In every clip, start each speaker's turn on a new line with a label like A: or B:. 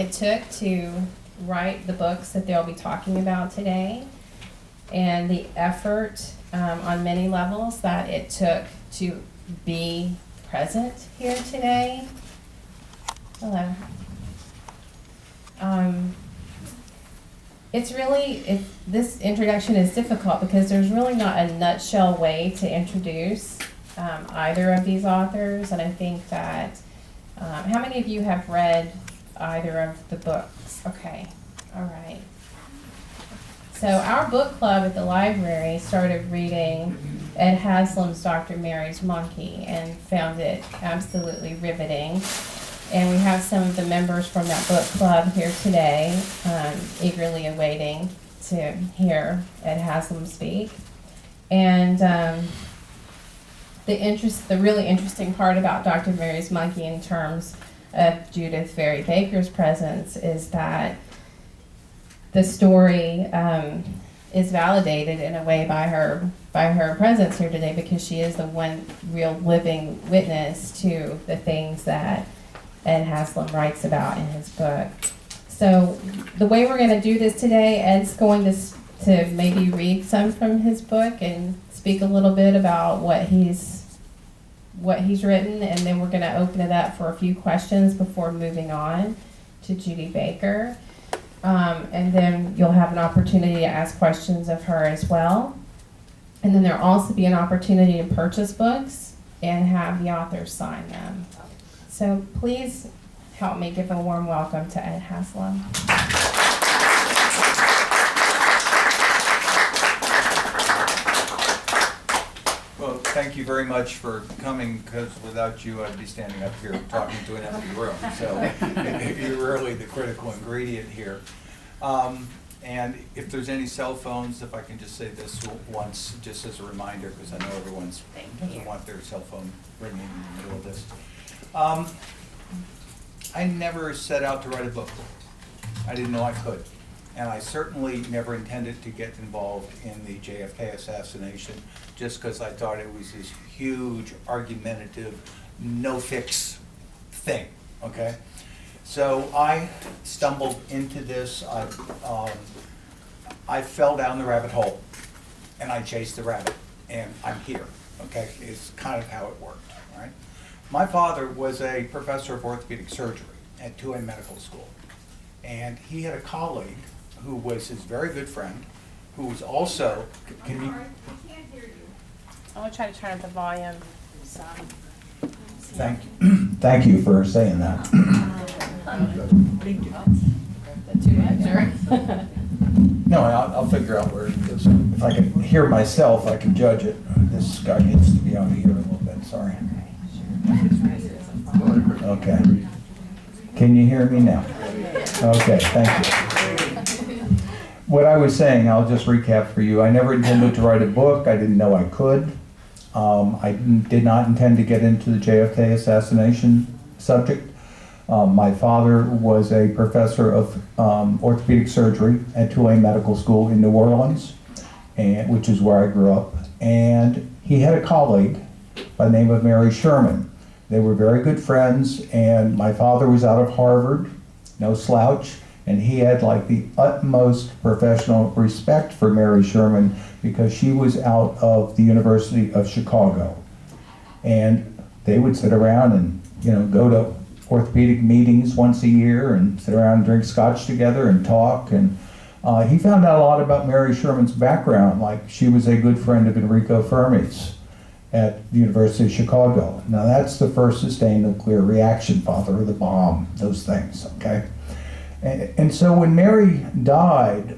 A: it took to write the books that they'll be talking about today, and the effort on many levels that it took to be present here today. Hello. This introduction is difficult because there's really not a nutshell way to introduce either of these authors, and I think that, how many of you have read either of the books? Okay, all right. So our book club at the library started reading Ed Haslam's Dr. Mary's Monkey and found it absolutely riveting. And we have some of the members from that book club here today, eagerly awaiting to hear Ed Haslam speak. And the really interesting part about Dr. Mary's Monkey in terms of Judyth Vary Baker's presence is that the story is validated in a way by her presence here today, because she is the one real living witness to the things that Ed Haslam writes about in his book. So the way we're going to do this today, Ed's going to maybe read some from his book and speak a little bit about what he's written, and then we're going to open it up for a few questions before moving on to Judy Baker. And then you'll have an opportunity to ask questions of her as well. And then there'll also be an opportunity to purchase books and have the authors sign them. So please help me give a warm welcome to Ed Haslam.
B: Well, thank you very much for coming, because without you I'd be standing up here talking to an empty room. So you're really the critical ingredient here. And if there's any cell phones, if I can just say this once, just as a reminder, because I know everyone doesn't want their cell phone ringing in the middle of this. I never set out to write a book. I didn't know I could. And I certainly never intended to get involved in the JFK assassination, just because I thought it was this huge, argumentative, no-fix thing, okay? So I stumbled into this. I fell down the rabbit hole, and I chased the rabbit, and I'm here, okay? It's kind of how it worked, all right? My father was a professor of orthopedic surgery at 2A Medical School, and he had a colleague who was his very good friend, who was also, can you?
A: We can't hear you. I'm going to try to turn up the volume some.
B: Thank you for saying that. No, I'll figure out where it is. If I can hear myself, I can judge it. This guy needs to be out of here a little bit, sorry. Okay. Can you hear me now? Okay, thank you. What I was saying, I'll just recap for you. I never intended to write a book. I didn't know I could. I did not intend to get into the JFK assassination subject. My father was a professor of orthopedic surgery at 2A Medical School in New Orleans, which is where I grew up. And he had a colleague by the name of Mary Sherman. They were very good friends, and my father was out of Harvard, no slouch, and he had like the utmost professional respect for Mary Sherman because she was out of the University of Chicago. And they would sit around and, go to orthopedic meetings once a year and sit around and drink scotch together and talk. And he found out a lot about Mary Sherman's background, like she was a good friend of Enrico Fermi's at the University of Chicago. Now that's the first sustained nuclear reaction, father of the bomb, those things, okay? And so when Mary died,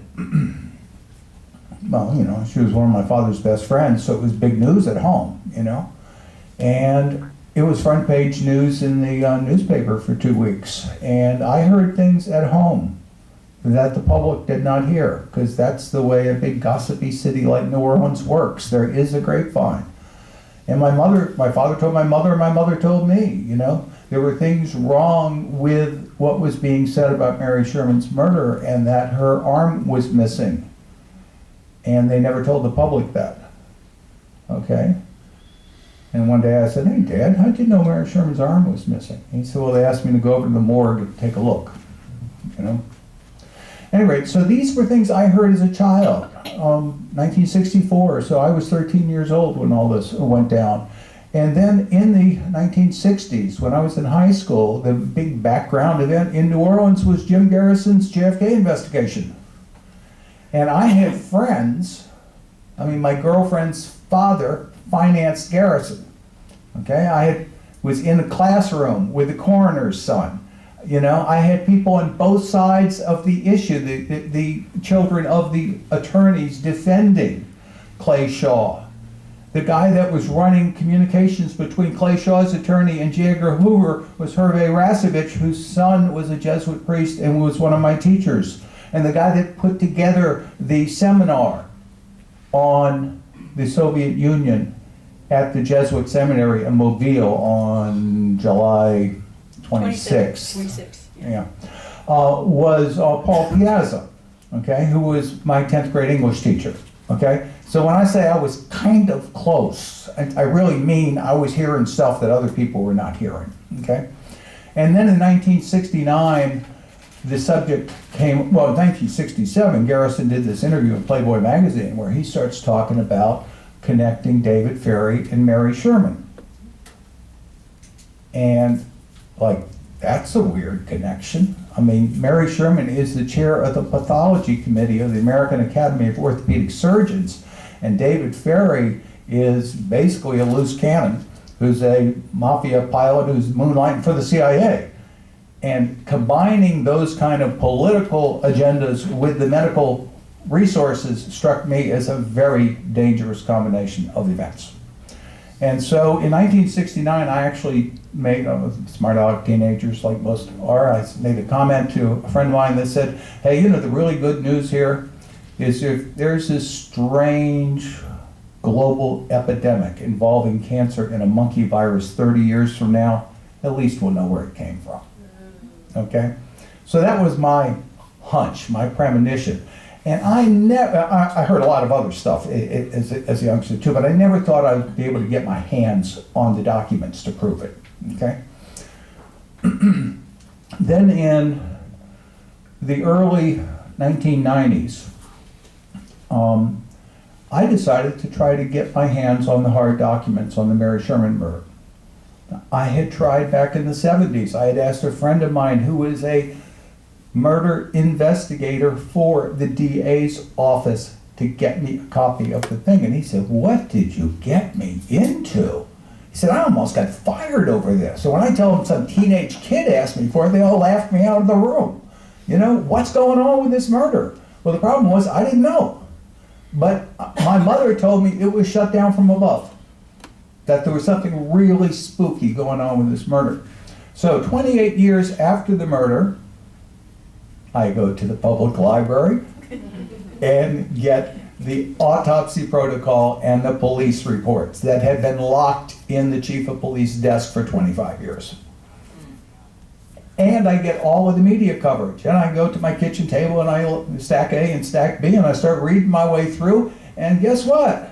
B: well, she was one of my father's best friends, so it was big news at home, And it was front page news in the newspaper for 2 weeks. And I heard things at home that the public did not hear, because that's the way a big gossipy city like New Orleans works. There is a grapevine. And my father told my mother, and my mother told me, there were things wrong with what was being said about Mary Sherman's murder, and that her arm was missing. And they never told the public that, okay? And one day I said, hey, Dad, how'd you know Mary Sherman's arm was missing? He said, well, they asked me to go over to the morgue and take a look. you know. Anyway, so these were things I heard as a child. 1964, so I was 13 years old when all this went down. And then in the 1960s, when I was in high school, the big background event in New Orleans was Jim Garrison's JFK investigation. And I had friends, I mean, my girlfriend's father financed Garrison. Okay, was in a classroom with the coroner's son. You know, I had people on both sides of the issue, the children of the attorneys defending Clay Shaw. The guy that was running communications between Clay Shaw's attorney and J. Edgar Hoover was Hervé Rasevich, whose son was a Jesuit priest and was one of my teachers. And the guy that put together the seminar on the Soviet Union at the Jesuit Seminary in Mobile on July 26th.
C: 26,
B: yeah. Was Paul Piazza, okay, who was my 10th grade English teacher, okay? So when I say I was kind of close, I really mean I was hearing stuff that other people were not hearing, okay? And then in 1969, the subject came, well, in 1967, Garrison did this interview in Playboy magazine where he starts talking about connecting David Ferrie and Mary Sherman. And like, that's a weird connection. I mean, Mary Sherman is the chair of the pathology committee of the American Academy of Orthopedic Surgeons, and David Ferrie is basically a loose cannon who's a mafia pilot who's moonlighting for the CIA. And combining those kind of political agendas with the medical resources struck me as a very dangerous combination of events. And so in 1969, I actually made, smart aleck teenagers like most are, I made a comment to a friend of mine that said, hey, you know, the really good news here is if there's this strange global epidemic involving cancer and a monkey virus 30 years from now, at least we'll know where it came from. Okay? So that was my hunch, my premonition. And I heard a lot of other stuff as a youngster too, but I never thought I'd be able to get my hands on the documents to prove it, okay? Then in the early 1990s, I decided to try to get my hands on the hard documents on the Mary Sherman murder. I had tried back in the 70s. I had asked a friend of mine who was a murder investigator for the DA's office to get me a copy of the thing. And he said, what did you get me into? He said, I almost got fired over this. So when I tell them some teenage kid asked me for it, they all laughed me out of the room. You know, what's going on with this murder? Well, the problem was I didn't know. But my mother told me it was shut down from above, that there was something really spooky going on with this murder. So 28 years after the murder, I go to the public library and get the autopsy protocol and the police reports that had been locked in the chief of police desk for 25 years. And I get all of the media coverage. And I go to my kitchen table and I stack A and stack B and I start reading my way through. And guess what?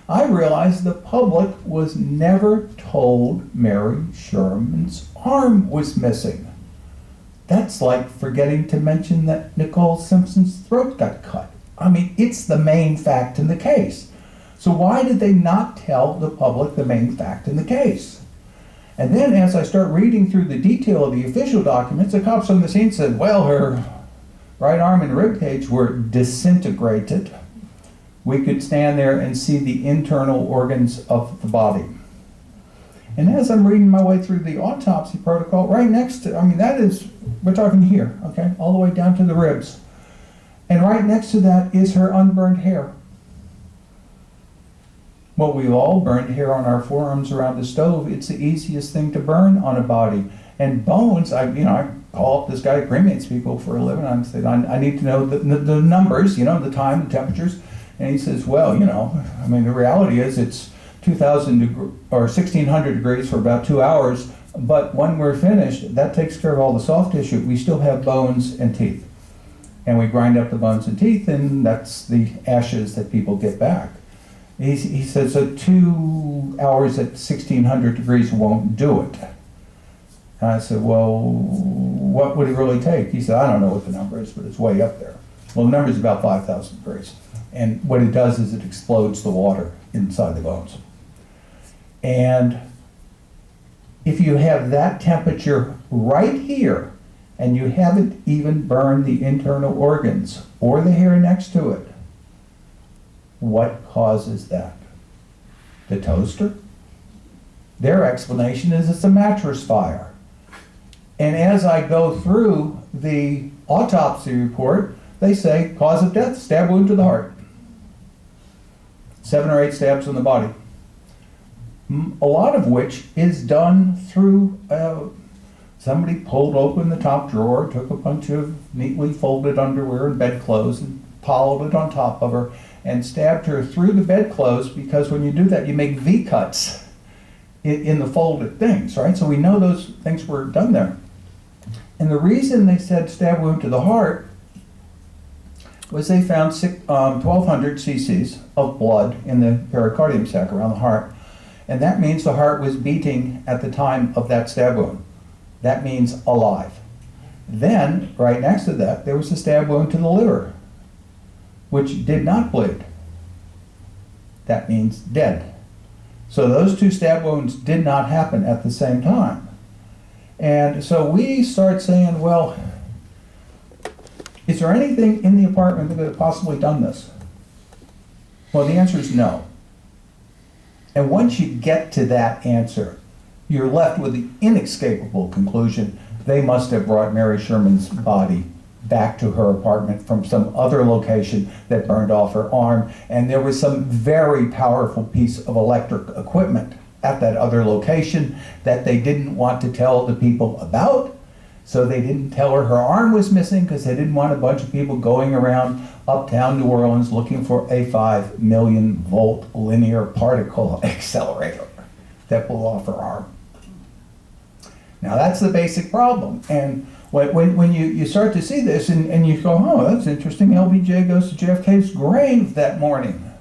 B: I realized the public was never told Mary Sherman's arm was missing. That's like forgetting to mention that Nicole Simpson's throat got cut. I mean, it's the main fact in the case. So why did they not tell the public the main fact in the case? And then as I start reading through the detail of the official documents, the cops on the scene said, well, her right arm and rib cage were disintegrated. We could stand there and see the internal organs of the body. And as I'm reading my way through the autopsy protocol, right next to, I mean, that is, we're talking here, okay, all the way down to the ribs. And right next to that is her unburned hair. Well, we've all burned hair on our forearms around the stove. It's the easiest thing to burn on a body. And bones, I call up this guy who cremates people for a living. I said, I need to know the numbers, the time, the temperatures. And he says, well, I mean, the reality is it's 2,000 or 1,600 degrees for about 2 hours, but when we're finished, that takes care of all the soft tissue. We still have bones and teeth. And we grind up the bones and teeth, and that's the ashes that people get back. He says, so 2 hours at 1,600 degrees won't do it. And I said, well, what would it really take? He said, I don't know what the number is, but it's way up there. Well, the number is about 5,000 degrees. And what it does is it explodes the water inside the bones. And if you have that temperature right here, and you haven't even burned the internal organs or the hair next to it, what causes that? The toaster? Their explanation is it's a mattress fire. And as I go through the autopsy report, they say cause of death, stab wound to the heart. 7 or 8 stabs in the body. A lot of which is done through somebody pulled open the top drawer, took a bunch of neatly folded underwear and bedclothes and piled it on top of her and stabbed her through the bedclothes, because when you do that, you make V cuts in the folded things, right? So we know those things were done there. And the reason they said stab wound to the heart was they found 1,200 cc's of blood in the pericardium sac around the heart. And that means the heart was beating at the time of that stab wound. That means alive. Then, right next to that, there was a stab wound to the liver, which did not bleed. That means dead. So those 2 stab wounds did not happen at the same time. And so we start saying, well, is there anything in the apartment that could have possibly done this? Well, the answer is no. And once you get to that answer, you're left with the inescapable conclusion they must have brought Mary Sherman's body back to her apartment from some other location that burned off her arm, and there was some very powerful piece of electric equipment at that other location that they didn't want to tell the people about, so they didn't tell her her arm was missing because they didn't want a bunch of people going around uptown New Orleans looking for a 5 million volt linear particle accelerator that blew off her arm. Now that's the basic problem. And when you start to see this and you go, oh, that's interesting, LBJ goes to JFK's grave that morning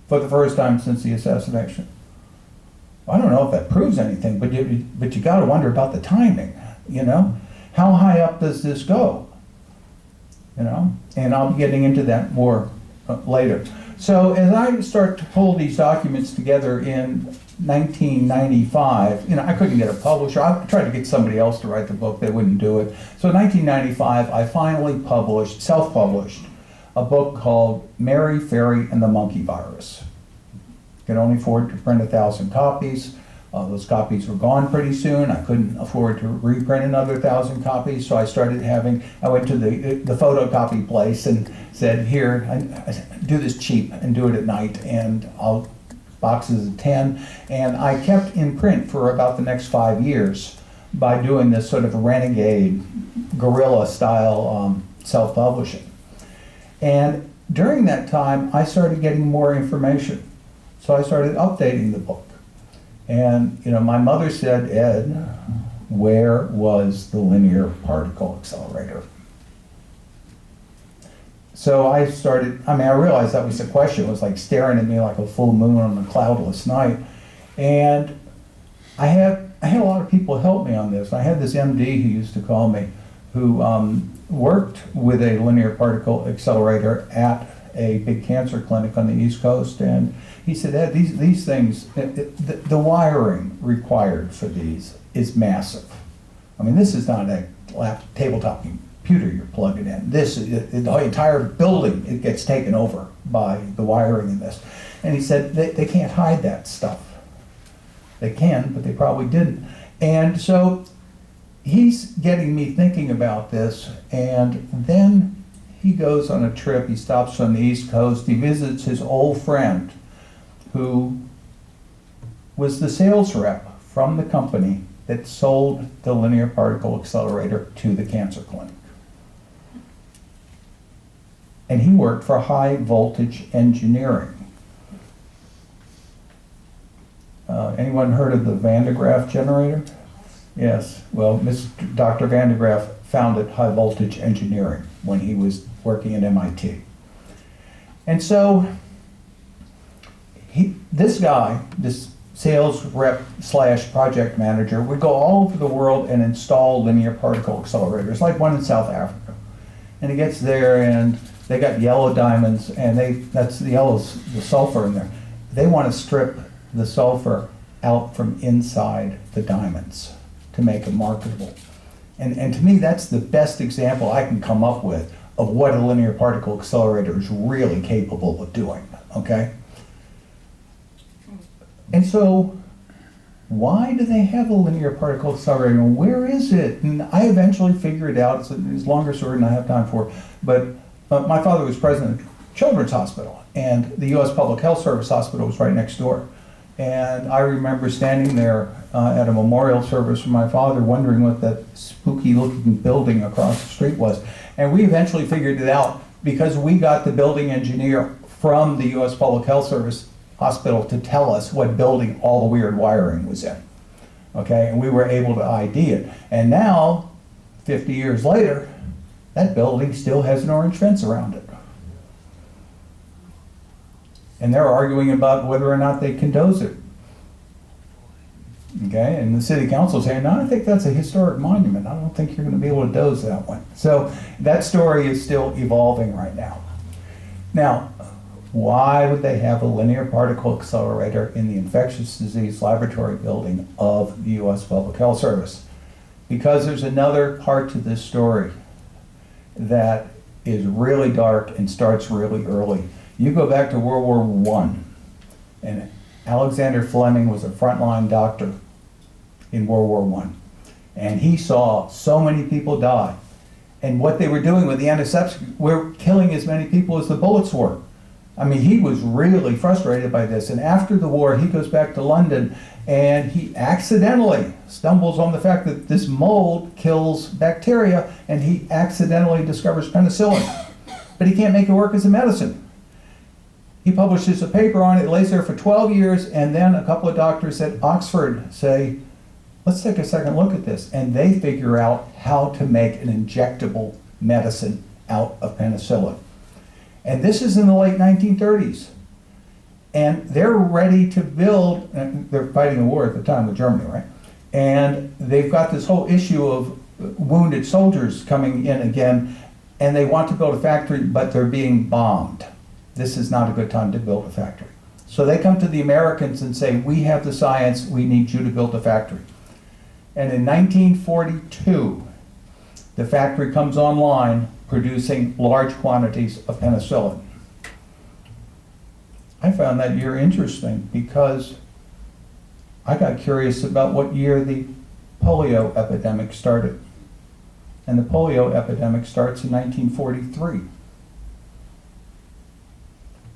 B: for the first time since the assassination. I don't know if that proves anything, but you got to wonder about the timing, you know? How high up does this go? You know? And I'll be getting into that more later. So as I start to pull these documents together in 1995, you know, I couldn't get a publisher. I tried to get somebody else to write the book. They wouldn't do it. So in 1995, I finally self-published, a book called Mary, Ferrie, and the Monkey Virus. Could only afford to print 1,000 copies. Those copies were gone pretty soon. I couldn't afford to reprint another 1,000 copies, so I went to the photocopy place and said, here, do this cheap and do it at night, and I'll boxes of 10, and I kept in print for about the next 5 years by doing this sort of renegade, guerrilla style self-publishing. And during that time, I started getting more information. So I started updating the book. And you know, my mother said, Ed, where was the linear particle accelerator? So I realized that was the question. It was like staring at me like a full moon on a cloudless night. And I had a lot of people help me on this. I had this MD who used to call me, who worked with a linear particle accelerator at a big cancer clinic on the East Coast. And he said, Ed, these things, the wiring required for these is massive. I mean, this is not a tabletop computer you're plugging in. The entire building, it gets taken over by the wiring in this. And he said they can't hide that stuff. They can, but they probably didn't. And so he's getting me thinking about this, and then he goes on a trip. He stops on the East Coast. He visits his old friend who was the sales rep from the company that sold the linear particle accelerator to the cancer clinic. And he worked for high voltage engineering. Anyone heard of the Van de Graaff generator? Yes, well, Dr. Van de Graaff founded high voltage engineering when he was working at MIT. And so this sales rep / project manager would go all over the world and install linear particle accelerators, like one in South Africa. And he gets there and they got yellow diamonds, and that's the yellow's the sulfur in there. They want to strip the sulfur out from inside the diamonds to make them marketable. And to me, that's the best example I can come up with of what a linear particle accelerator is really capable of doing, okay? And so, why do they have a linear particle accelerator? Where is it? And I eventually figured it out. It's a longer story than I have time for. But my father was president of Children's Hospital, and the U.S. Public Health Service hospital was right next door. And I remember standing there at a memorial service for my father, wondering what that spooky-looking building across the street was. And we eventually figured it out because we got the building engineer from the U.S. Public Health Service hospital to tell us what building all the weird wiring was in. Okay, and we were able to ID it. And now, 50 years later, that building still has an orange fence around it. And they're arguing about whether or not they can doze it. Okay, and the city council is saying, no, I think that's a historic monument. I don't think you're going to be able to doze that one. So that story is still evolving right now. Now, why would they have a linear particle accelerator in the infectious disease laboratory building of the U.S. Public Health Service? Because there's another part to this story that is really dark and starts really early. You go back to World War I, and Alexander Fleming was a frontline doctor in World War I, and he saw so many people die. And what they were doing with the antiseptics were killing as many people as the bullets were. I mean, he was really frustrated by this, and after the war, he goes back to London, and he accidentally stumbles on the fact that this mold kills bacteria, and he accidentally discovers penicillin. But he can't make it work as a medicine. He publishes a paper on it, lays there for 12 years, and then a couple of doctors at Oxford say, let's take a second look at this. And they figure out how to make an injectable medicine out of penicillin. And this is in the late 1930s. And they're ready to build, they're fighting a war at the time with Germany, right? And they've got this whole issue of wounded soldiers coming in again, and they want to build a factory, but they're being bombed. This is not a good time to build a factory. So they come to the Americans and say, we have the science, we need you to build a factory. And in 1942, the factory comes online producing large quantities of penicillin. I found that year interesting because I got curious about what year the polio epidemic started. And the polio epidemic starts in 1943.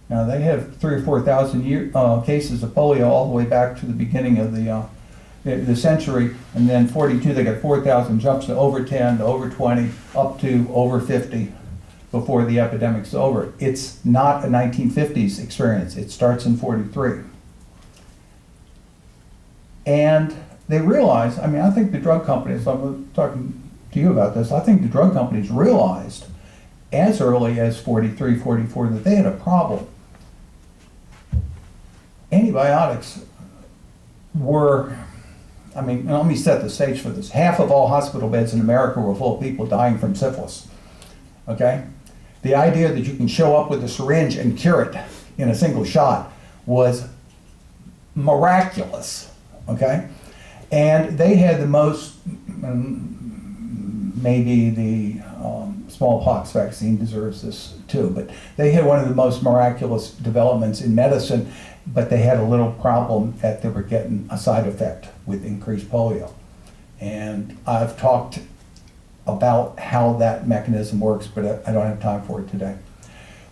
B: Now they have 3,000 or 4,000 cases of polio all the way back to the beginning of the century, and then 42 they got 4,000, jumps to over 10, to over 20, up to over 50 before the epidemic's over. It's not a 1950s experience. It starts in 43. And they realize, I mean, I think the drug companies, I'm talking to you about this, I think the drug companies realized as early as 43, 44 that they had a problem. Antibiotics were, I mean, let me set the stage for this. Half of all hospital beds in America were full of people dying from syphilis, okay? The idea that you can show up with a syringe and cure it in a single shot was miraculous, okay? And they had the most, maybe the smallpox vaccine deserves this too, but they had one of the most miraculous developments in medicine, but they had a little problem that they were getting a side effect with increased polio. And I've talked about how that mechanism works, but I don't have time for it today.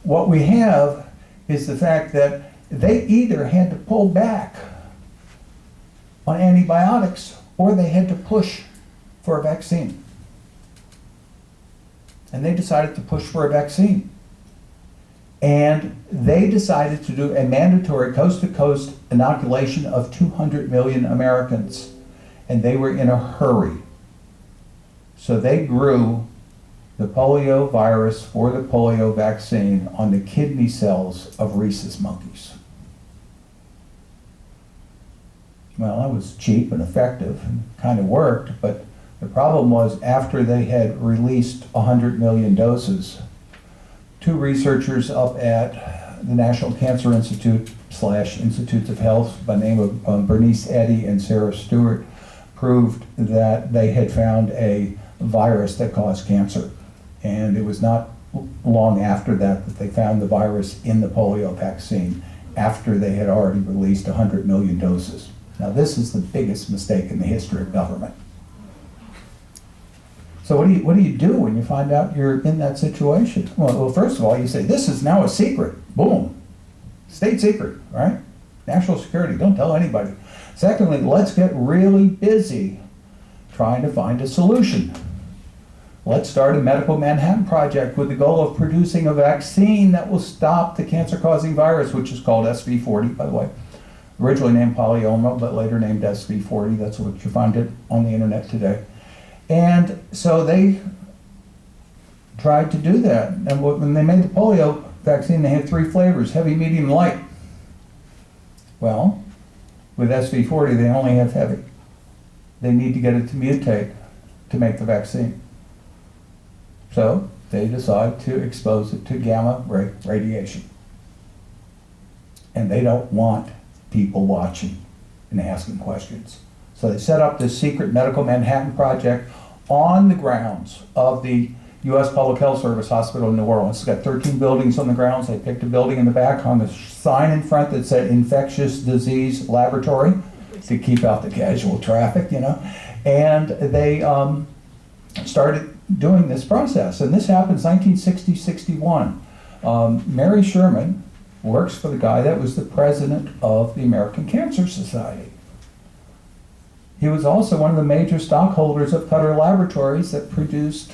B: What we have is the fact that they either had to pull back on antibiotics or they had to push for a vaccine. And they decided to push for a vaccine. And they decided to do a mandatory coast-to-coast inoculation of 200 million Americans. And they were in a hurry. So they grew the polio virus for the polio vaccine on the kidney cells of rhesus monkeys. Well, it was cheap and effective and kind of worked, but the problem was after they had released 100 million doses, two researchers up at the National Cancer Institute / Institutes of Health by name of Bernice Eddy and Sarah Stewart proved that they had found a virus that caused cancer. And it was not long after that that they found the virus in the polio vaccine after they had already released 100 million doses. Now this is the biggest mistake in the history of government. So what do you do when you find out you're in that situation? Well, first of all, you say, this is now a secret. Boom. State secret, right? National security, don't tell anybody. Secondly, let's get really busy trying to find a solution. Let's start a medical Manhattan Project with the goal of producing a vaccine that will stop the cancer-causing virus, which is called SV40, by the way. Originally named polyoma, but later named SV40. That's what you find it on the internet today. And so they tried to do that. And when they made the polio vaccine, they had 3 flavors, heavy, medium, light. Well, with SV40, they only have heavy. They need to get it to mutate to make the vaccine. So they decide to expose it to gamma ray radiation. And they don't want people watching and asking questions. So they set up this secret medical Manhattan Project on the grounds of the U.S. Public Health Service Hospital in New Orleans. It's got 13 buildings on the grounds. They picked a building in the back, hung a sign in front that said Infectious Disease Laboratory to keep out the casual traffic, you know. And they started doing this process. And this happens 1960-61. Mary Sherman works for the guy that was the president of the American Cancer Society. He was also one of the major stockholders of Cutter Laboratories that produced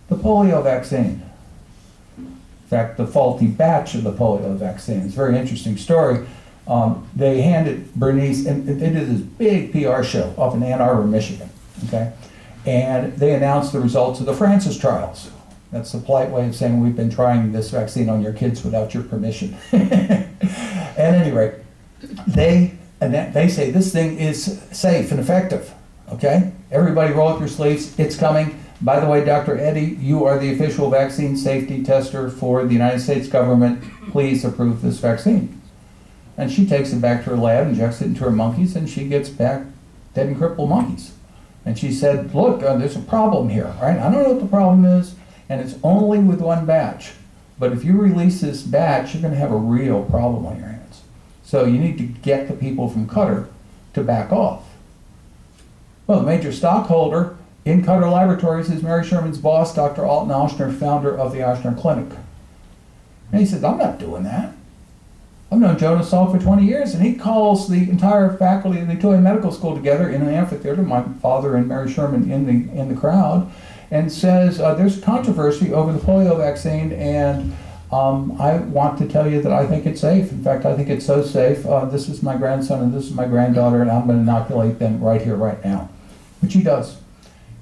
B: the polio vaccine. In fact, the faulty batch of the polio vaccine. It's a very interesting story. They handed Bernice, and they did this big PR show up in Ann Arbor, Michigan, okay? And they announced the results of the Francis trials. That's the polite way of saying we've been trying this vaccine on your kids without your permission. At any rate, they say this thing is safe and effective, okay? Everybody roll up your sleeves, it's coming. By the way, Dr. Eddy, you are the official vaccine safety tester for the United States government. Please approve this vaccine. And she takes it back to her lab, injects it into her monkeys, and she gets back dead and crippled monkeys. And she said, look, there's a problem here, right? I don't know what the problem is, and it's only with one batch. But if you release this batch, you're going to have a real problem on your hands. So you need to get the people from Cutter to back off. Well, the major stockholder in Cutter Laboratories is Mary Sherman's boss, Dr. Alton Ochsner, founder of the Ochsner Clinic. And he says, I'm not doing that. I've known Jonas Salk for 20 years, and he calls the entire faculty of the Tulane Medical School together in an amphitheater, my father and Mary Sherman in the crowd, and says, there's controversy over the polio vaccine, and I want to tell you that I think it's safe. In fact, I think it's so safe. This is my grandson and this is my granddaughter, and I'm going to inoculate them right here, right now. Which he does.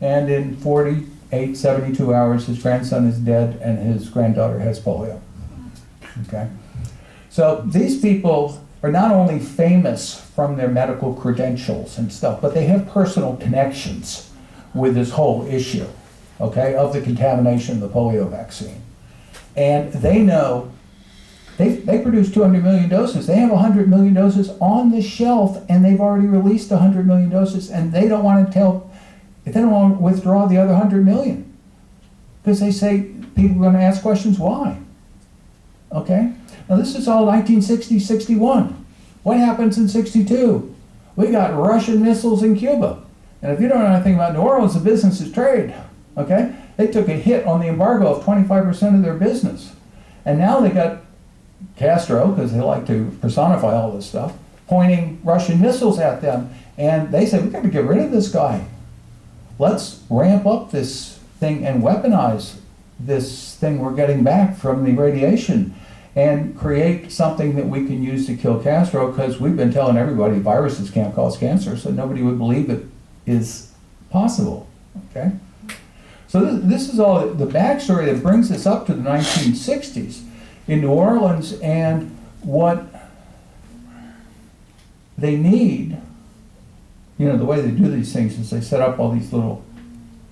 B: And in 48, 72 hours, his grandson is dead and his granddaughter has polio. Okay? So these people are not only famous from their medical credentials and stuff, but they have personal connections with this whole issue, okay, of the contamination of the polio vaccine. And they know, they produced 200 million doses. They have 100 million doses on the shelf, and they've already released 100 million doses, and they don't want to withdraw the other 100 million. Because they say people are going to ask questions, why? Okay? Now this is all 1960, 61. What happens in 62? We got Russian missiles in Cuba. And if you don't know anything about New Orleans, the business is trade. Okay? They took a hit on the embargo of 25% of their business. And now they got Castro, because they like to personify all this stuff, pointing Russian missiles at them. And they said, we've got to get rid of this guy. Let's ramp up this thing and weaponize this thing we're getting back from the radiation and create something that we can use to kill Castro, because we've been telling everybody viruses can't cause cancer, so nobody would believe it is possible. Okay? So this is all the backstory that brings us up to the 1960s in New Orleans, and what they need You know, the way they do these things is they set up all these little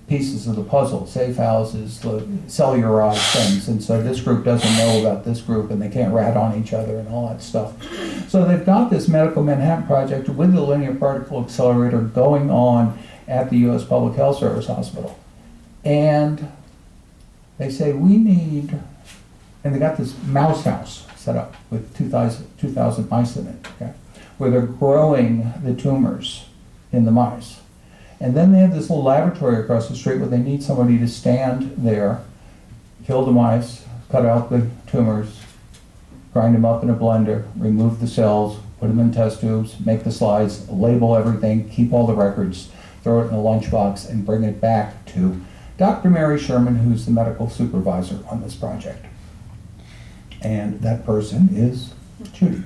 B: pieces of the puzzle, safe houses, cellularized things, and so this group doesn't know about this group, and they can't rat on each other and all that stuff. So they've got this Medical Manhattan Project with the linear particle accelerator going on at the U.S. Public Health Service Hospital. And they say, we need, and they got this mouse house set up with 2,000 mice in it, okay, where they're growing the tumors in the mice. And then they have this little laboratory across the street where they need somebody to stand there, kill the mice, cut out the tumors, grind them up in a blender, remove the cells, put them in test tubes, make the slides, label everything, keep all the records, throw it in a lunchbox, and bring it back to Dr. Mary Sherman, who's the medical supervisor on this project. And that person is Judy.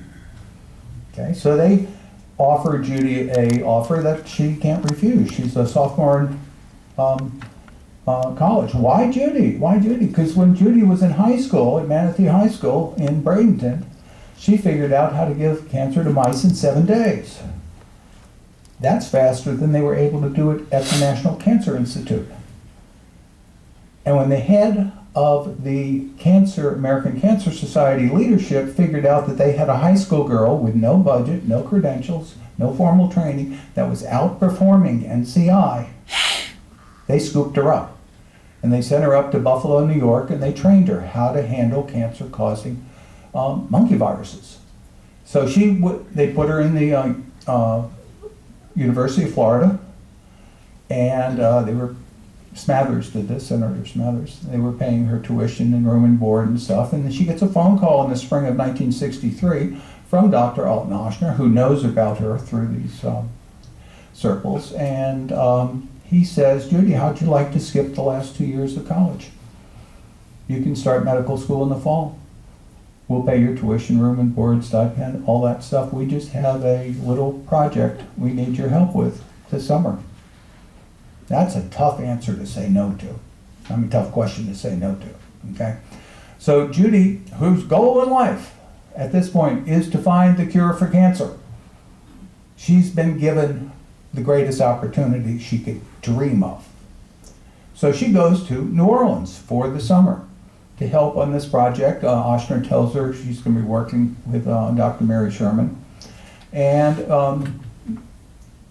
B: Okay, so they offer Judy a offer that she can't refuse. She's a sophomore in college. Why Judy? Why Judy? Because when Judy was in high school, at Manatee High School in Bradenton, she figured out how to give cancer to mice in 7 days. That's faster than they were able to do it at the National Cancer Institute. And when the head of the American Cancer Society leadership figured out that they had a high school girl with no budget, no credentials, no formal training, that was outperforming NCI, they scooped her up. And they sent her up to Buffalo, New York, and they trained her how to handle cancer-causing monkey viruses. So they put her in the University of Florida, and Smathers did this, Senator Smathers. They were paying her tuition and room and board and stuff, and then she gets a phone call in the spring of 1963 from Dr. Alton Ochsner, who knows about her through these circles, and he says, Judy, how'd you like to skip the last 2 years of college? You can start medical school in the fall. We'll pay your tuition, room and board, stipend, all that stuff. We just have a little project we need your help with this summer. That's a tough answer to say no to. I mean, tough question to say no to, okay? So Judy, whose goal in life at this point is to find the cure for cancer, she's been given the greatest opportunity she could dream of. So she goes to New Orleans for the summer to help on this project. Ochsner tells her she's going to be working with Dr. Mary Sherman. And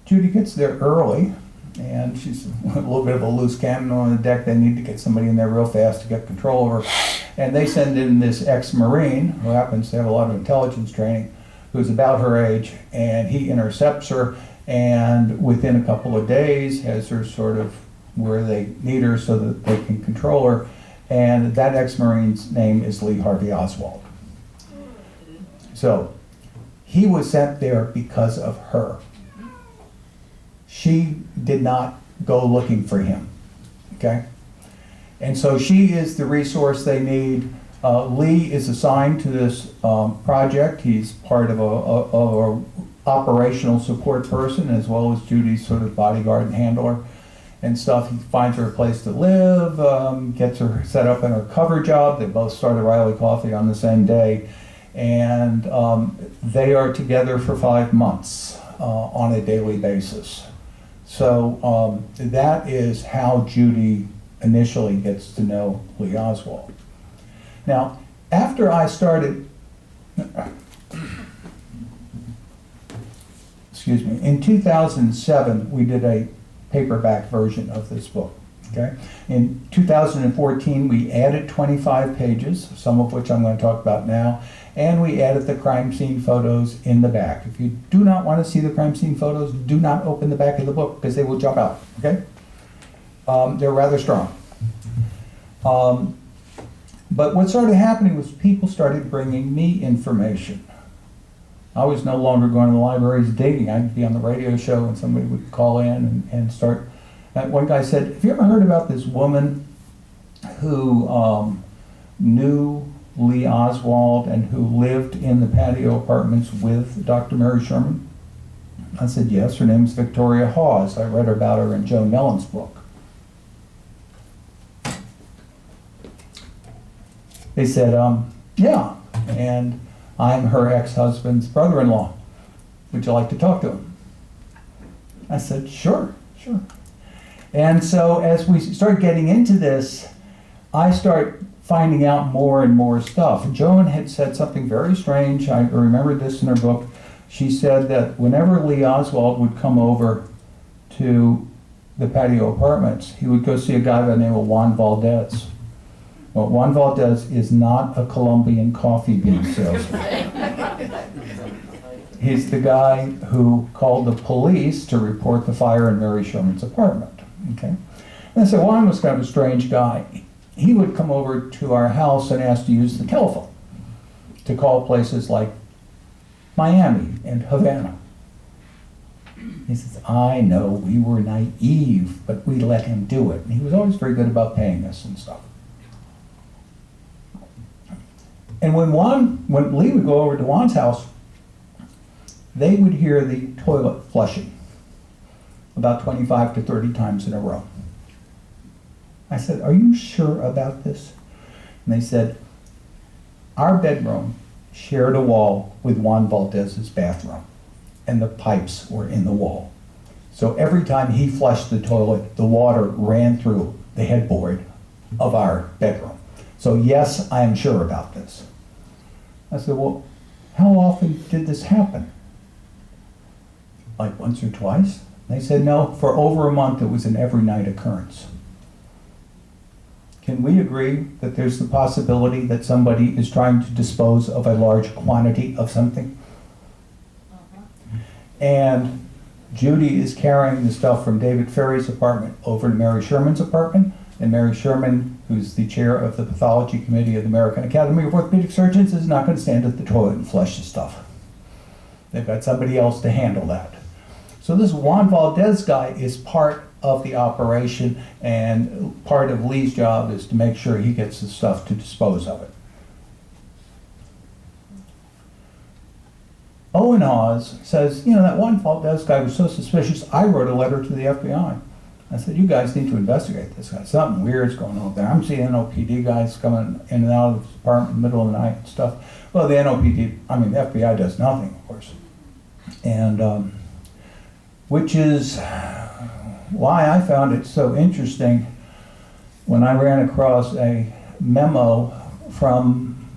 B: Judy gets there early, and she's a little bit of a loose cannon on the deck. They need to get somebody in there real fast to get control of her. And they send in this ex-Marine who happens to have a lot of intelligence training, who's about her age, and he intercepts her, and within a couple of days has her sort of where they need her so that they can control her. And that ex-Marine's name is Lee Harvey Oswald. So he was sent there because of her. She did not go looking for him, okay? And so she is the resource they need. Lee is assigned to this project. He's part of a operational support person, as well as Judy's sort of bodyguard and handler and stuff. He finds her a place to live, gets her set up in her cover job. They both started Riley Coffee on the same day. And they are together for 5 months on a daily basis. So that is how Judy initially gets to know Lee Oswald. Now, after I started, excuse me, in 2007, we did a paperback version of this book, okay? In 2014, we added 25 pages, some of which I'm going to talk about now, and we added the crime scene photos in the back. If you do not want to see the crime scene photos, do not open the back of the book because they will jump out, okay? They're rather strong. But what started happening was people started bringing me information. I was no longer going to the libraries digging. I'd be on the radio show and somebody would call in and start. One guy said, have you ever heard about this woman who knew Lee Oswald and who lived in the patio apartments with Dr. Mary Sherman? I said, yes, her name's Victoria Hawes. I read about her in Joan Mellon's book. They said, yeah, and I'm her ex-husband's brother-in-law. Would you like to talk to him? I said, sure, sure. And so as we start getting into this, I start finding out more and more stuff. Joan had said something very strange. I remembered this in her book. She said that whenever Lee Oswald would come over to the patio apartments, he would go see a guy by the name of Juan Valdez. Well, Juan Valdez is not a Colombian coffee bean salesman. He's the guy who called the police to report the fire in Mary Sherman's apartment. Okay? And so Juan was kind of a strange guy. He would come over to our house and ask to use the telephone to call places like Miami and Havana. He says, I know we were naive, but we let him do it. And he was always very good about paying us and stuff. And when Lee would go over to Juan's house, they would hear the toilet flushing about 25 to 30 times in a row. I said, are you sure about this? And they said, our bedroom shared a wall with Juan Valdez's bathroom, and the pipes were in the wall. So every time he flushed the toilet, the water ran through the headboard of our bedroom. So yes, I am sure about this. I said, well, how often did this happen? Like once or twice? They said, no, for over a month it was an every night occurrence. Can we agree that there's the possibility that somebody is trying to dispose of a large quantity of something? And Judy is carrying the stuff from David Ferrie's apartment over to Mary Sherman's apartment, and Mary Sherman, who's the chair of the pathology committee of the American Academy of Orthopedic Surgeons, is not going to stand at the toilet and flush the stuff. They've got somebody else to handle that. So this Juan Valdez guy is part of the operation, and part of Lee's job is to make sure he gets the stuff to dispose of it. Owen Oz says, you know, that Juan Valdez guy was so suspicious, I wrote a letter to the FBI. I said, you guys need to investigate this guy. Something weird's going on there. I'm seeing NOPD guys coming in and out of the apartment in the middle of the night and stuff. Well, the NOPD, I mean, the FBI does nothing, of course. And which is why I found it so interesting when I ran across a memo from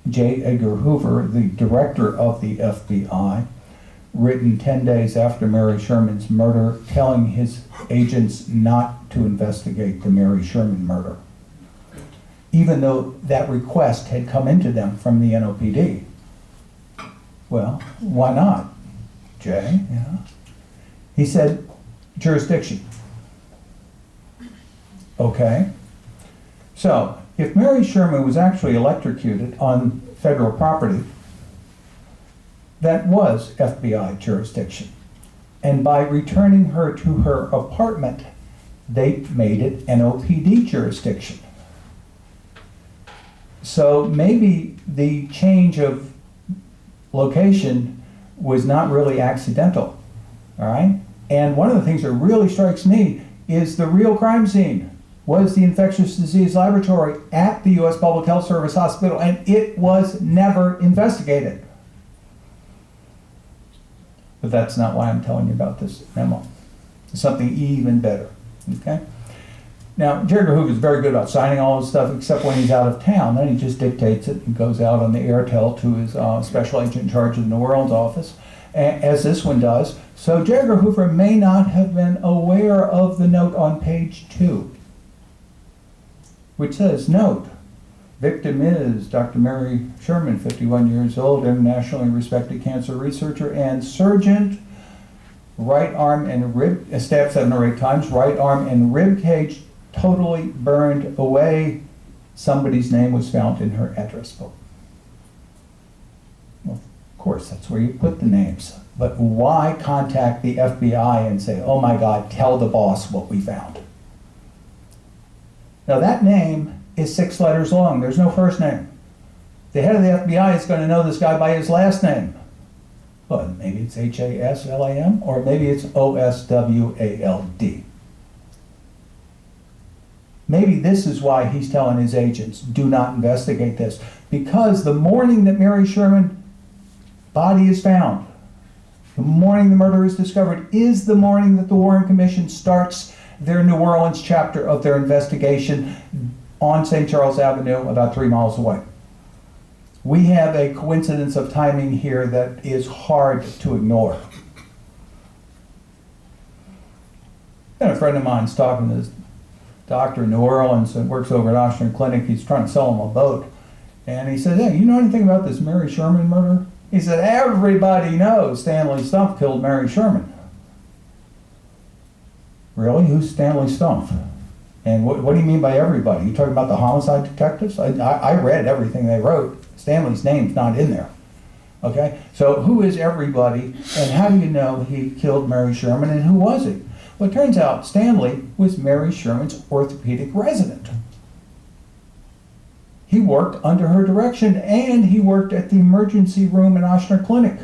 B: J. Edgar Hoover, the director of the FBI, written 10 days after Mary Sherman's murder, telling his agents not to investigate the Mary Sherman murder, even though that request had come into them from the NOPD. Well, why not, Jay? You know? He said, jurisdiction. Okay. So, if Mary Sherman was actually electrocuted on federal property, that was FBI jurisdiction. And by returning her to her apartment, they made it NOPD jurisdiction. So maybe the change of location was not really accidental, all right? And one of the things that really strikes me is the real crime scene was the infectious disease laboratory at the U.S. Public Health Service Hospital, and it was never investigated. But that's not why I'm telling you about this memo. It's something even better, okay? Now, J. Edgar Hoover is very good about signing all this stuff, except when he's out of town. Then he just dictates it and goes out on the airtel to his special agent in charge of the New Orleans office, as this one does. So J. Edgar Hoover may not have been aware of the note on page 2, which says, note, victim is Dr. Mary Sherman, 51 years old, internationally respected cancer researcher and surgeon, right arm and rib, stabbed 7 or 8 times, right arm and rib cage totally burned away. Somebody's name was found in her address book. Well, of course, that's where you put the names. But why contact the FBI and say, oh my God, tell the boss what we found? Now that name is 6 letters long. There's no first name. The head of the FBI is going to know this guy by his last name. Well, maybe it's Haslam, or maybe it's Oswald. Maybe this is why he's telling his agents, do not investigate this. Because the morning that Mary Sherman's body is found, The morning the murder is discovered is the morning that the Warren Commission starts their New Orleans chapter of their investigation on St. Charles Avenue, about 3 miles away. We have a coincidence of timing here that is hard to ignore. And a friend of mine's talking to this doctor in New Orleans that works over at Oshner Clinic. He's trying to sell him a boat. And he said, hey, you know anything about this Mary Sherman murder? He said, everybody knows Stanley Stumpf killed Mary Sherman. Really? Who's Stanley Stumpf? And what do you mean by everybody? You talking about the homicide detectives? I read everything they wrote. Stanley's name's not in there. Okay? So who is everybody, and how do you know he killed Mary Sherman, and who was he? Well, it turns out Stanley was Mary Sherman's orthopedic resident. He worked under her direction, and he worked at the emergency room in Oshner Clinic.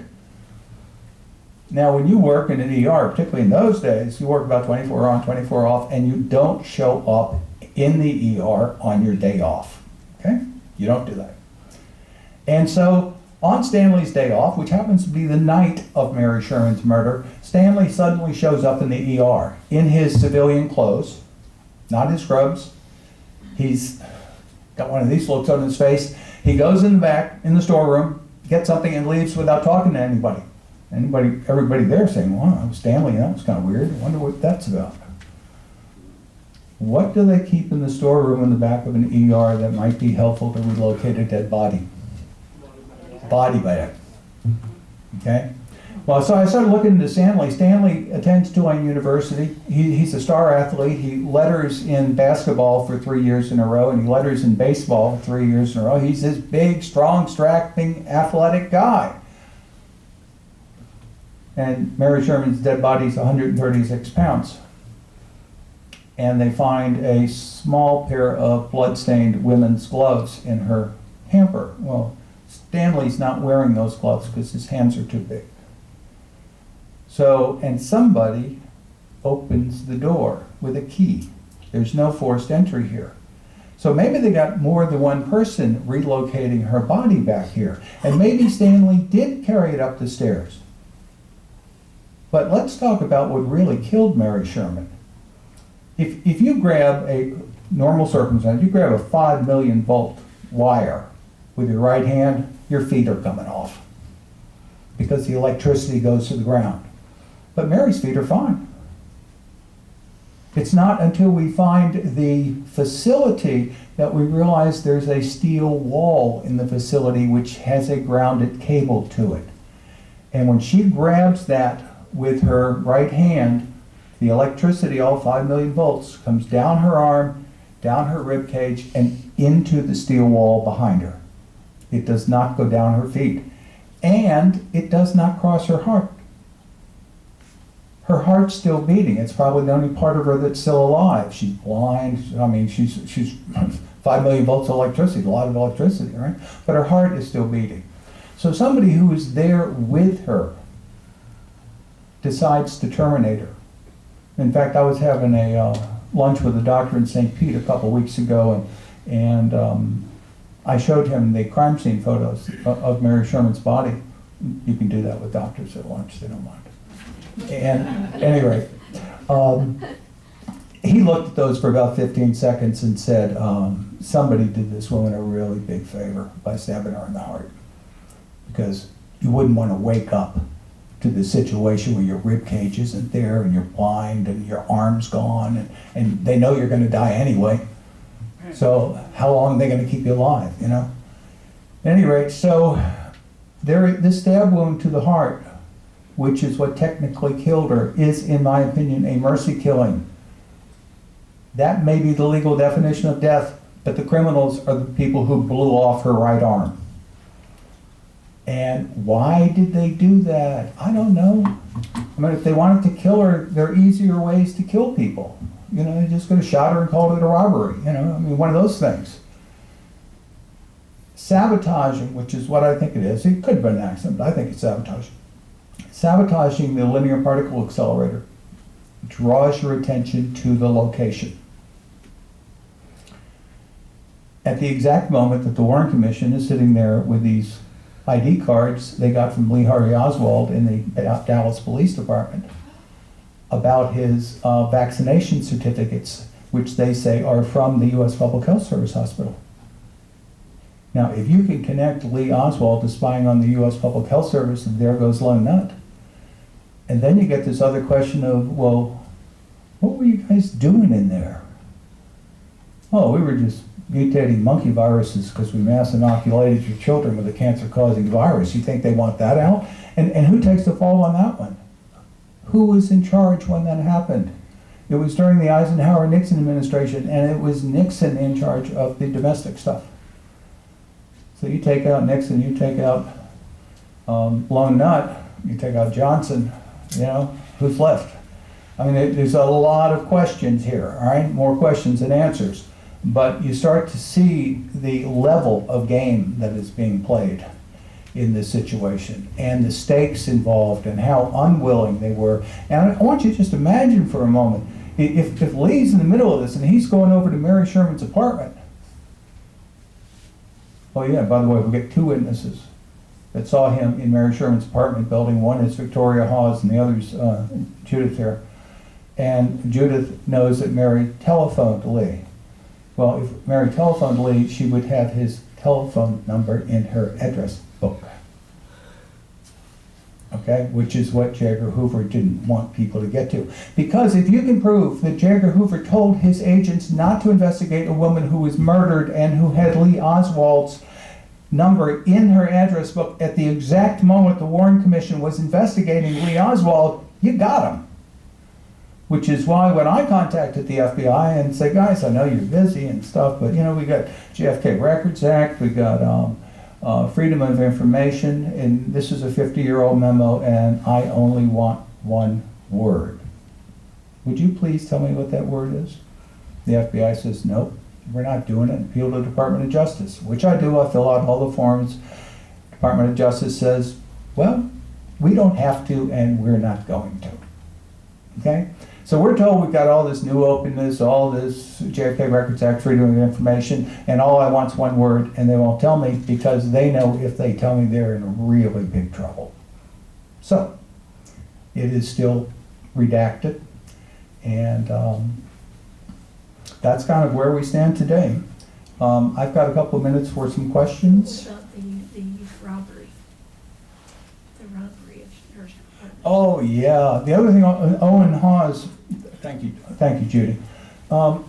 B: Now, when you work in an ER, particularly in those days, you work about 24 on, 24 off, and you don't show up in the ER on your day off. Okay? You don't do that. And so, on Stanley's day off, which happens to be the night of Mary Sherman's murder, Stanley suddenly shows up in the ER in his civilian clothes, not his scrubs. He's got one of these looks on his face. He goes in the back, in the storeroom, gets something and leaves without talking to anybody. Everybody there saying, wow, Stanley, that was kind of weird. I wonder what that's about. What do they keep in the storeroom in the back of an ER that might be helpful to relocate a dead body? Body bag. Okay? Well, so I started looking into Stanley. Stanley attends Tulane University. He's a star athlete. He letters in basketball for 3 years in a row, and he letters in baseball 3 years in a row. He's this big, strong, strapping, athletic guy. And Mary Sherman's dead body is 136 pounds. And they find a small pair of blood-stained women's gloves in her hamper. Well, Stanley's not wearing those gloves because his hands are too big. So, and somebody opens the door with a key. There's no forced entry here. So maybe they got more than one person relocating her body back here. And maybe Stanley did carry it up the stairs. But let's talk about what really killed Mary Sherman. If you grab a normal circumstance, you grab a 5 million volt wire with your right hand, your feet are coming off because the electricity goes to the ground. But Mary's feet are fine. It's not until we find the facility that we realize there's a steel wall in the facility which has a grounded cable to it. And when she grabs that with her right hand, the electricity, all 5 million volts, comes down her arm, down her rib cage, and into the steel wall behind her. It does not go down her feet. And it does not cross her heart. Her heart's still beating. It's probably the only part of her that's still alive. She's blind. I mean, she's 5 million volts of electricity, a lot of electricity, right? But her heart is still beating. So somebody who is there with her decides to terminate her. In fact, I was having a lunch with a doctor in St. Pete a couple weeks ago, and I showed him the crime scene photos of Mary Sherman's body. You can do that with doctors at lunch, they don't mind. And at any rate, he looked at those for about 15 seconds and said, somebody did this woman a really big favor by stabbing her in the heart. Because you wouldn't want to wake up to the situation where your rib cage isn't there and you're blind and your arm's gone and they know you're going to die anyway. So how long are they going to keep you alive, you know? At any rate, so this stab wound to the heart, which is what technically killed her, is, in my opinion, a mercy killing. That may be the legal definition of death, but the criminals are the people who blew off her right arm. And why did they do that? I don't know. I mean, if they wanted to kill her, there are easier ways to kill people. You know, they just could have shot her and called it a robbery. You know, I mean, one of those things. Sabotaging, which is what I think it is. It could have been an accident, but I think it's sabotaging. Sabotaging the linear particle accelerator draws your attention to the location. At the exact moment that the Warren Commission is sitting there with these ID cards they got from Lee Harvey Oswald in the Dallas Police Department about his vaccination certificates, which they say are from the U.S. Public Health Service hospital. Now, if you can connect Lee Oswald to spying on the U.S. Public Health Service, and there goes Lone Nut. And then you get this other question of, well, what were you guys doing in there? Oh, we were just mutating monkey viruses because we mass inoculated your children with a cancer-causing virus. You think they want that out? And who takes the fall on that one? Who was in charge when that happened? It was during the Eisenhower-Nixon administration, and it was Nixon in charge of the domestic stuff. So you take out Nixon, you take out Lone Nut, you take out Johnson, you know, who's left? I mean, there's a lot of questions here, all right? More questions than answers. But you start to see the level of game that is being played in this situation and the stakes involved and how unwilling they were. And I want you to just imagine for a moment, if Lee's in the middle of this and he's going over to Mary Sherman's apartment. Oh yeah, by the way, we get two witnesses that saw him in Mary Sherman's apartment building. One is Victoria Hawes and the other's Judyth here. And Judyth knows that Mary telephoned Lee. Well, if Mary telephoned Lee, she would have his telephone number in her address book. Okay, which is what J. Edgar Hoover didn't want people to get to. Because if you can prove that J. Edgar Hoover told his agents not to investigate a woman who was murdered and who had Lee Oswald's number in her address book at the exact moment the Warren Commission was investigating Lee Oswald, you got him. Which is why when I contacted the FBI and say, guys, I know you're busy and stuff, but you know, we got JFK Records Act, we got Freedom of Information, and this is a 50-year-old memo, and I only want one word. Would you please tell me what that word is? The FBI says, nope, we're not doing it. Appeal to the Department of Justice, which I do. I fill out all the forms. Department of Justice says, well, we don't have to, and we're not going to. Okay? So we're told we've got all this new openness, all this JFK Records Act, Freedom of Information, and all I want's one word, and they won't tell me because they know if they tell me they're in really big trouble. So it is still redacted, and that's kind of where we stand today. I've got a couple of minutes for some questions.
C: What about the robbery? The robbery of her apartment.
B: Oh yeah, the other thing, Owen Hawes, thank you, Judy. Owen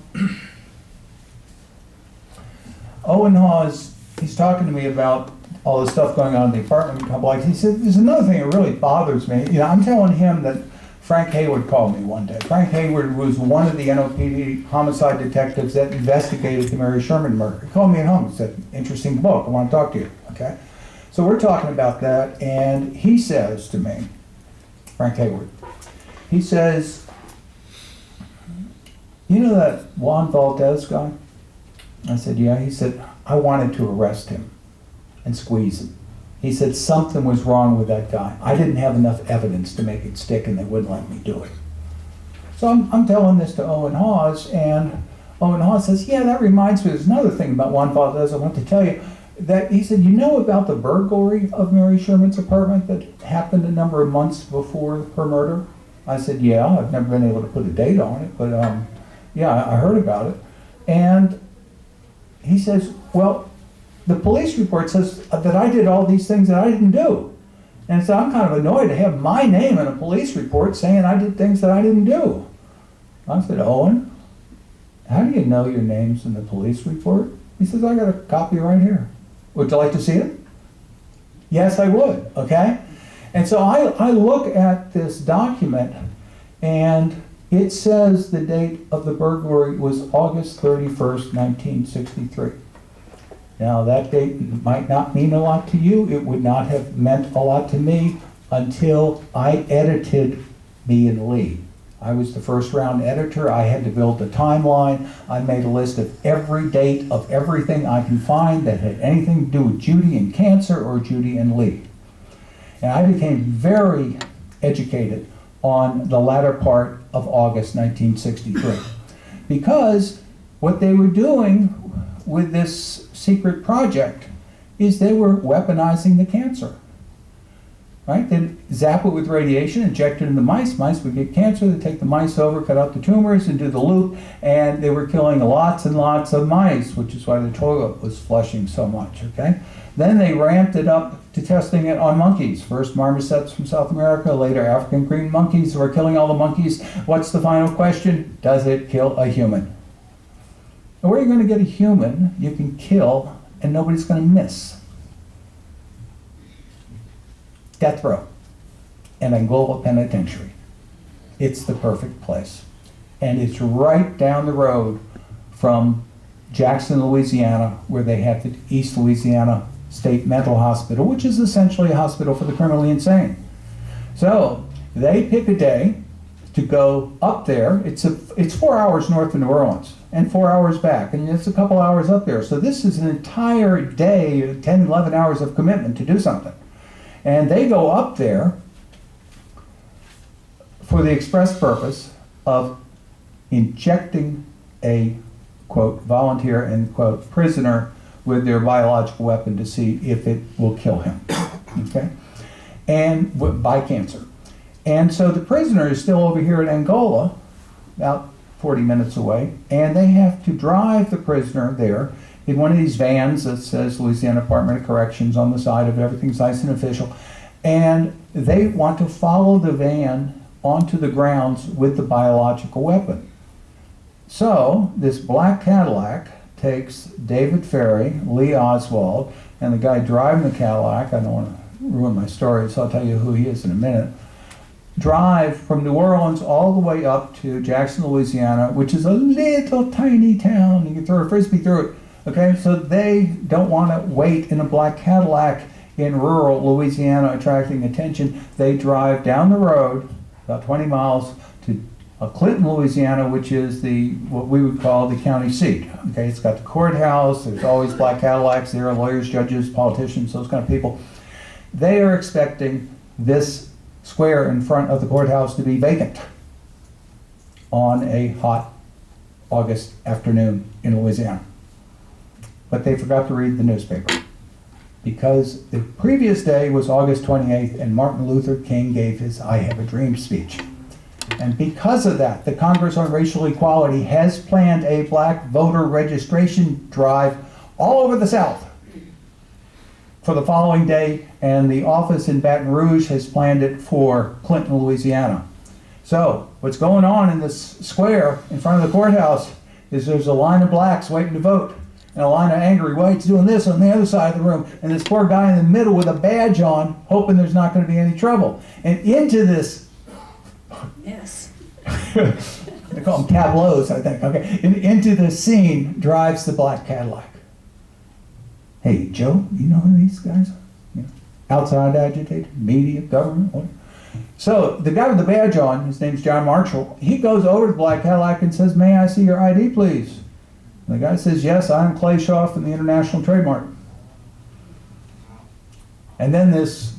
B: Hawes, he's talking to me about all the stuff going on in the apartment complex. He said, there's another thing that really bothers me. You know, I'm telling him that Frank Hayward called me one day. Frank Hayward was one of the NOPD homicide detectives that investigated the Mary Sherman murder. He called me at home and said, interesting book, I want to talk to you, okay? So we're talking about that, and he says to me, Frank Hayward, he says, you know that Juan Valdez guy? I said, yeah. He said, I wanted to arrest him and squeeze him. He said something was wrong with that guy. I didn't have enough evidence to make it stick and they wouldn't let me do it. So I'm telling this to Owen Hawes, and Owen Hawes says, yeah, that reminds me, there's another thing about Juan Valdez I want to tell you. That he said, you know about the burglary of Mary Sherman's apartment that happened a number of months before her murder? I said, yeah, I've never been able to put a date on it, but yeah, I heard about it. And he says, well, the police report says that I did all these things that I didn't do. And so I'm kind of annoyed to have my name in a police report saying I did things that I didn't do. I said, Owen, how do you know your name's in the police report? He says, I got a copy right here. Would you like to see it? Yes, I would, okay? And so I look at this document, and it says the date of the burglary was August 31st, 1963. Now, that date might not mean a lot to you. It would not have meant a lot to me until I edited Me&Lee. I was the first round editor. I had to build the timeline. I made a list of every date of everything I can find that had anything to do with Judy and cancer or Judy and Lee. And I became very educated on the latter part of August 1963. Because what they were doing with this secret project is they were weaponizing the cancer. Right? They'd zap it with radiation, inject it into mice. Mice would get cancer. They'd take the mice over, cut out the tumors, and do the loop. And they were killing lots and lots of mice, which is why the toilet was flushing so much. Okay? Then they ramped it up to testing it on monkeys. First marmosets from South America, later African green monkeys who are killing all the monkeys. What's the final question? Does it kill a human? And where you're going to get a human you can kill and nobody's going to miss? Death row and Angola Penitentiary. It's the perfect place. And it's right down the road from Jackson, Louisiana, where they have the East Louisiana State Mental Hospital, which is essentially a hospital for the criminally insane. So they pick a day to go up there. It's 4 hours north of New Orleans and 4 hours back, and it's a couple hours up there. So this is an entire day, 10, 11 hours of commitment to do something. And they go up there for the express purpose of injecting a, quote, volunteer, end quote, prisoner with their biological weapon to see if it will kill him, okay? And by cancer. And so the prisoner is still over here in Angola, about 40 minutes away, and they have to drive the prisoner there in one of these vans that says Louisiana Department of Corrections on the side of it. Everything's nice and official. And they want to follow the van onto the grounds with the biological weapon. So this black Cadillac takes David Ferrie, Lee Oswald, and the guy driving the Cadillac, I don't want to ruin my story, so I'll tell you who he is in a minute, drive from New Orleans all the way up to Jackson, Louisiana, which is a little tiny town. You can throw a frisbee through it. Okay, so they don't want to wait in a black Cadillac in rural Louisiana attracting attention. They drive down the road about 20 miles to Clinton, Louisiana, which is what we would call the county seat. Okay, it's got the courthouse. There's always black Cadillacs there, lawyers, judges, politicians, those kind of people. They are expecting this square in front of the courthouse to be vacant on a hot August afternoon in Louisiana. But they forgot to read the newspaper because the previous day was August 28th and Martin Luther King gave his I Have a Dream speech. And because of that, the Congress on Racial Equality has planned a black voter registration drive all over the South for the following day, and the office in Baton Rouge has planned it for Clinton, Louisiana. So what's going on in this square in front of the courthouse is there's a line of blacks waiting to vote and a line of angry whites doing this on the other side of the room, and this poor guy in the middle with a badge on hoping there's not going to be any trouble. And into this,
C: Yes.
B: they call them tableaus, I think, okay, into the scene drives the black Cadillac. Hey, Joe, you know who these guys are? You know, outside agitator, media, government, whatever. So the guy with the badge on, his name's John Marshall, he goes over to the black Cadillac and says, "May I see your ID, please?" And the guy says, "Yes, I'm Clay Shaw from the International Trademark." And then this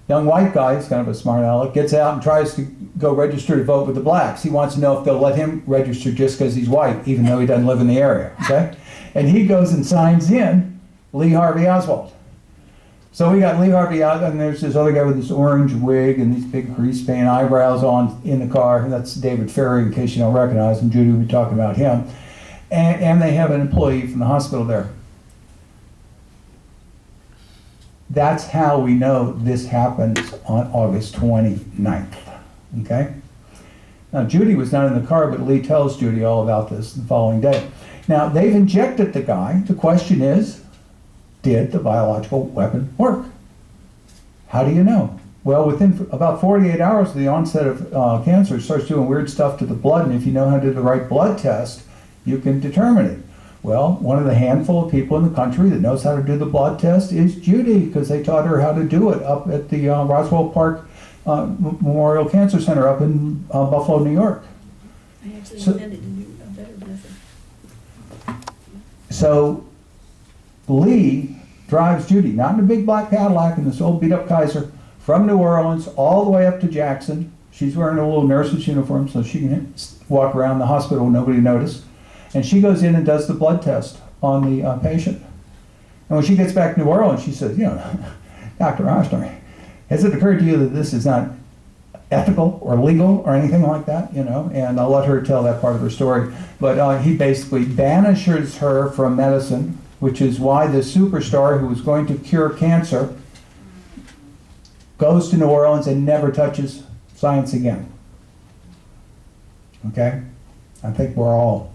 B: young white guy, he's kind of a smart aleck, gets out and tries to go register to vote with the blacks. He wants to know if they'll let him register just because he's white, even though he doesn't live in the area, okay? And he goes and signs in Lee Harvey Oswald. So we got Lee Harvey Oswald, and there's this other guy with this orange wig and these big grease paint eyebrows on in the car. That's David Ferrie, in case you don't recognize him. Judy will be talking about him. And they have an employee from the hospital there. That's how we know this happens on August 29th, okay? Now, Judy was not in the car, but Lee tells Judy all about this the following day. Now, they've injected the guy. The question is, did the biological weapon work? How do you know? Well, within about 48 hours of the onset of cancer, it starts doing weird stuff to the blood, and if you know how to do the right blood test, you can determine it. Well, one of the handful of people in the country that knows how to do the blood test is Judy, because they taught her how to do it up at the Roswell Park Memorial Cancer Center up in Buffalo, New York.
C: I actually intended to do a better method.
B: So Lee drives Judy, not in a big black Cadillac in this old beat-up Kaiser, from New Orleans all the way up to Jackson. She's wearing a little nurse's uniform so she can walk around the hospital, nobody noticed. And she goes in and does the blood test on the patient. And when she gets back to New Orleans, she says, Dr. Oswald, has it occurred to you that this is not ethical or legal or anything like that, and I'll let her tell that part of her story. But he basically banishes her from medicine, which is why the superstar who was going to cure cancer goes to New Orleans and never touches science again. Okay? I think we're all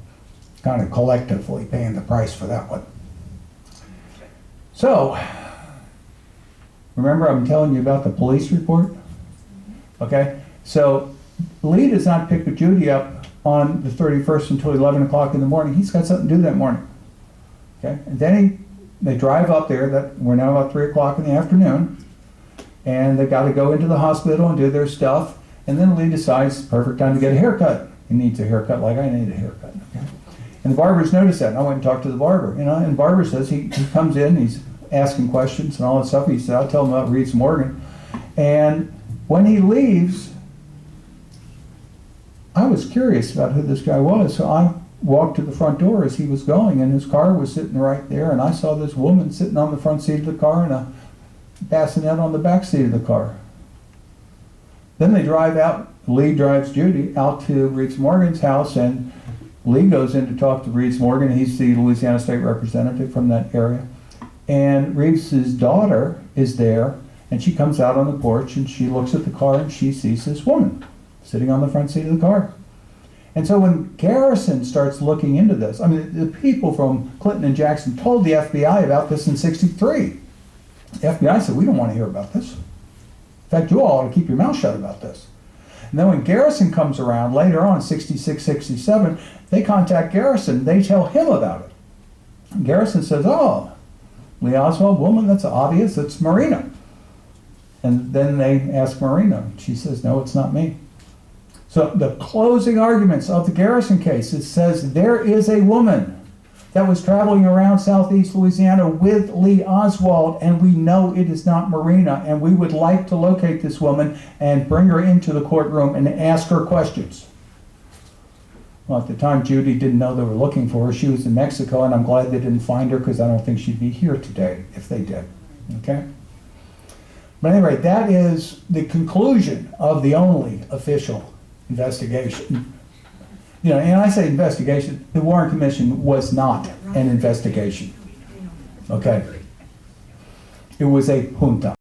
B: kind of collectively paying the price for that one. So, remember I'm telling you about the police report? Okay? So, Lee does not pick Judy up on the 31st until 11 o'clock in the morning. He's got something to do that morning. Okay? And then they drive up there, we're now about 3 o'clock in the afternoon, and they've got to go into the hospital and do their stuff, and then Lee decides it's the perfect time to get a haircut. He needs a haircut like I need a haircut. Okay? And the barbers noticed that, and I went and talked to the barber. And the barber says he comes in, he's asking questions and all that stuff. He said, I'll tell him about Reeves Morgan. And when he leaves, I was curious about who this guy was, so I walked to the front door as he was going, and his car was sitting right there, and I saw this woman sitting on the front seat of the car and a bassinet on the back seat of the car. Then they drive out, Lee drives Judy out to Reeves Morgan's house, and Lee goes in to talk to Reeves Morgan. He's the Louisiana State Representative from that area. And Reeves's daughter is there, and she comes out on the porch, and she looks at the car, and she sees this woman sitting on the front seat of the car. And so when Garrison starts looking into this, the people from Clinton and Jackson told the FBI about this in '63. The FBI said, we don't want to hear about this. In fact, you all ought to keep your mouth shut about this. And then when Garrison comes around later on, '66, '67, they contact Garrison. They tell him about it. And Garrison says, oh, Lee Oswald woman, that's obvious, it's Marina. And then they ask Marina. She says, no, it's not me. So the closing arguments of the Garrison case, it says there is a woman that was traveling around southeast Louisiana with Lee Oswald, and we know it is not Marina, and we would like to locate this woman and bring her into the courtroom and ask her questions. Well, at the time, Judy didn't know they were looking for her. She was in Mexico, and I'm glad they didn't find her because I don't think she'd be here today if they did. Okay? But anyway, that is the conclusion of the only official investigation. And I say investigation, the Warren Commission was not an investigation. Okay? It was a junta.